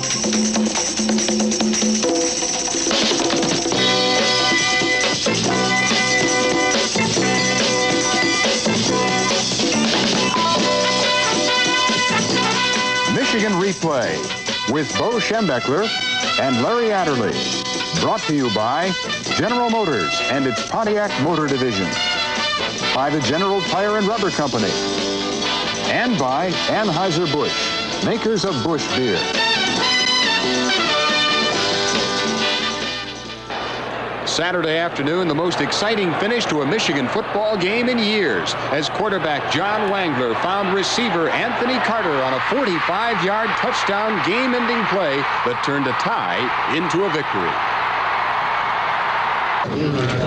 Michigan Replay with Bo Schembechler and Larry Adderley. Brought to you by General Motors and its Pontiac Motor Division. By the General Tire and Rubber Company. And by Anheuser-Busch, makers of Busch Beer. Saturday afternoon, the most exciting finish to a Michigan football game in years, as quarterback John Wangler found receiver Anthony Carter on a 45-yard touchdown game-ending play that turned a tie into a victory.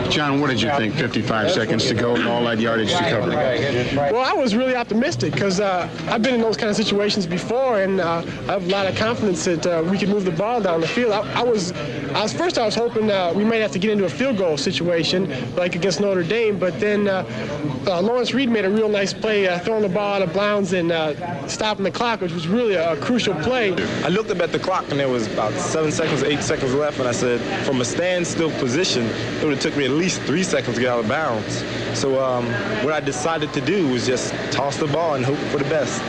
John, what did you think? 55 seconds to go and all that yardage to cover. Well, I was really optimistic because I've been in those kind of situations before, and I have a lot of confidence that we could move the ball down the field. I was hoping we might have to get into a field goal situation like against Notre Dame, but then Lawrence Reed made a real nice play throwing the ball out of bounds and stopping the clock, which was really a crucial play. I looked up at the clock and there was about 7 seconds, 8 seconds left, and I said, from a standstill position, it would have took me at least 3 seconds to get out of bounds. So what I decided to do was just toss the ball and hope for the best.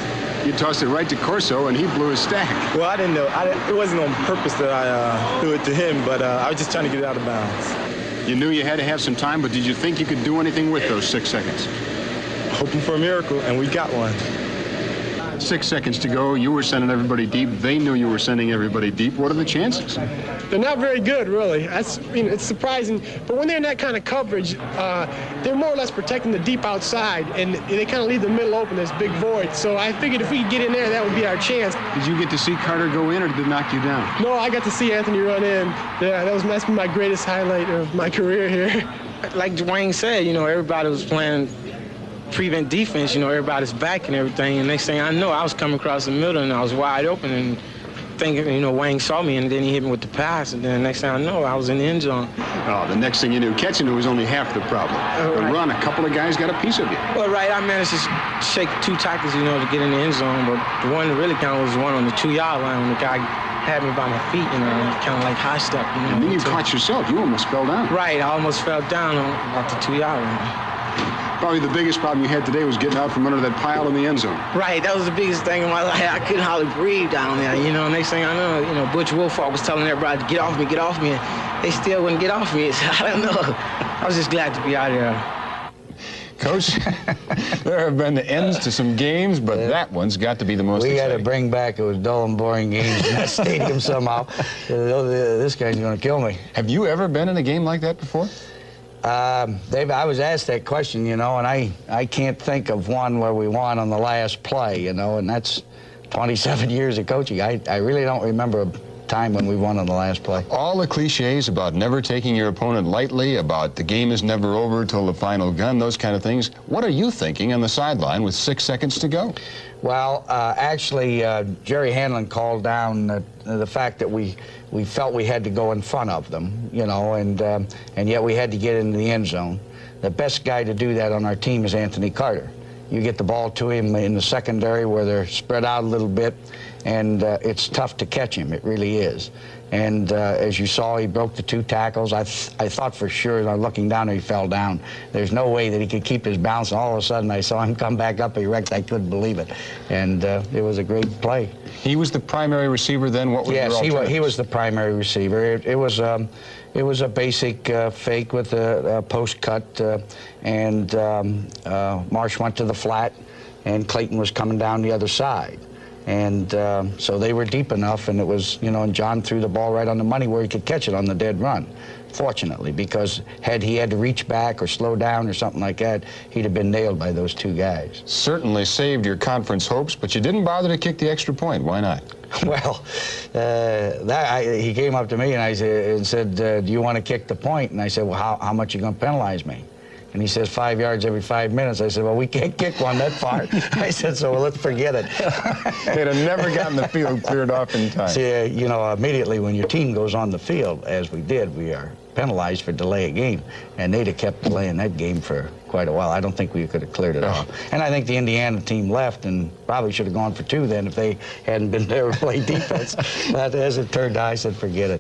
You tossed it right to Corso, and he blew his stack. Well, I didn't know. It wasn't on purpose that I threw it to him, but I was just trying to get it out of bounds. You knew you had to have some time, but did you think you could do anything with those 6 seconds? Hoping for a miracle, and we got one. 6 seconds to go. You were sending everybody deep. They knew you were sending everybody deep. What are the chances? They're not very good, really. It's surprising. But when they're in that kind of coverage, they're more or less protecting the deep outside, and they kind of leave the middle open, this big void. So I figured if we could get in there, that would be our chance. Did you get to see Carter go in, or did it knock you down? No, I got to see Anthony run in. Yeah, that's been my greatest highlight of my career here. Like Dwayne said, everybody was playing prevent defense, everybody's back and everything, and next thing I know, I was coming across the middle and I was wide open and thinking, Wayne saw me and then he hit me with the pass, and then next thing I know, I was in the end zone. Oh, the next thing you knew, catching it was only half the problem. The run, a couple of guys got a piece of you. Well, right, I managed to shake 2 tackles, to get in the end zone, but the one that really counted was the one on the 2-yard line when the guy had me by my feet, kind of like high step. And then you caught yourself. You almost fell down. Right, I almost fell down on about the 2-yard line. Probably the biggest problem you had today was getting out from under that pile in the end zone. Right, that was the biggest thing in my life. I couldn't hardly breathe down there. Next thing I know, Butch Wilford was telling everybody to get off me, and they still wouldn't get off me. So I don't know. I was just glad to be out there. Coach, there have been ends to some games, but that one's got to be the most exciting. We got to bring back those dull and boring games in that stadium somehow. This guy's going to kill me. Have you ever been in a game like that before? Dave, I was asked that question, and I can't think of one where we won on the last play, and that's 27 years of coaching. I really don't remember a time when we won on the last play. All the cliches about never taking your opponent lightly, about the game is never over till the final gun, those kind of things. What are you thinking on the sideline with 6 seconds to go? Well, actually, Jerry Hanlon called down the fact that we felt we had to go in front of them, and yet we had to get into the end zone. The best guy to do that on our team is Anthony Carter. You get the ball to him in the secondary where they're spread out a little bit, and it's tough to catch him. It really is. And as you saw, he broke the 2 tackles. I thought for sure, looking down, he fell down. There's no way that he could keep his balance. And all of a sudden, I saw him come back up erect. I couldn't believe it. And it was a great play. He was the primary receiver then? What was yes, he was the primary receiver. It was a basic fake with a post cut, and Marsh went to the flat, and Clayton was coming down the other side. And so they were deep enough, and it was, and John threw the ball right on the money where he could catch it on the dead run, fortunately, because had he had to reach back or slow down or something like that, he'd have been nailed by those 2 guys. Certainly saved your conference hopes, but you didn't bother to kick the extra point. Why not? Well, he came up to me and said, do you want to kick the point? And I said, well, how much are you going to penalize me? And he says 5 yards every 5 minutes. I said, well, we can't kick one that far. I said, so let's forget it. They'd have never gotten the field cleared off in time. See, you know, immediately when your team goes on the field, as we did, we are penalized for delay a game. And they'd have kept delaying that game for quite a while. I don't think we could have cleared it off. And I think the Indiana team left and probably should have gone for two then if they hadn't been there to play defense. But as it turned out, I said, forget it.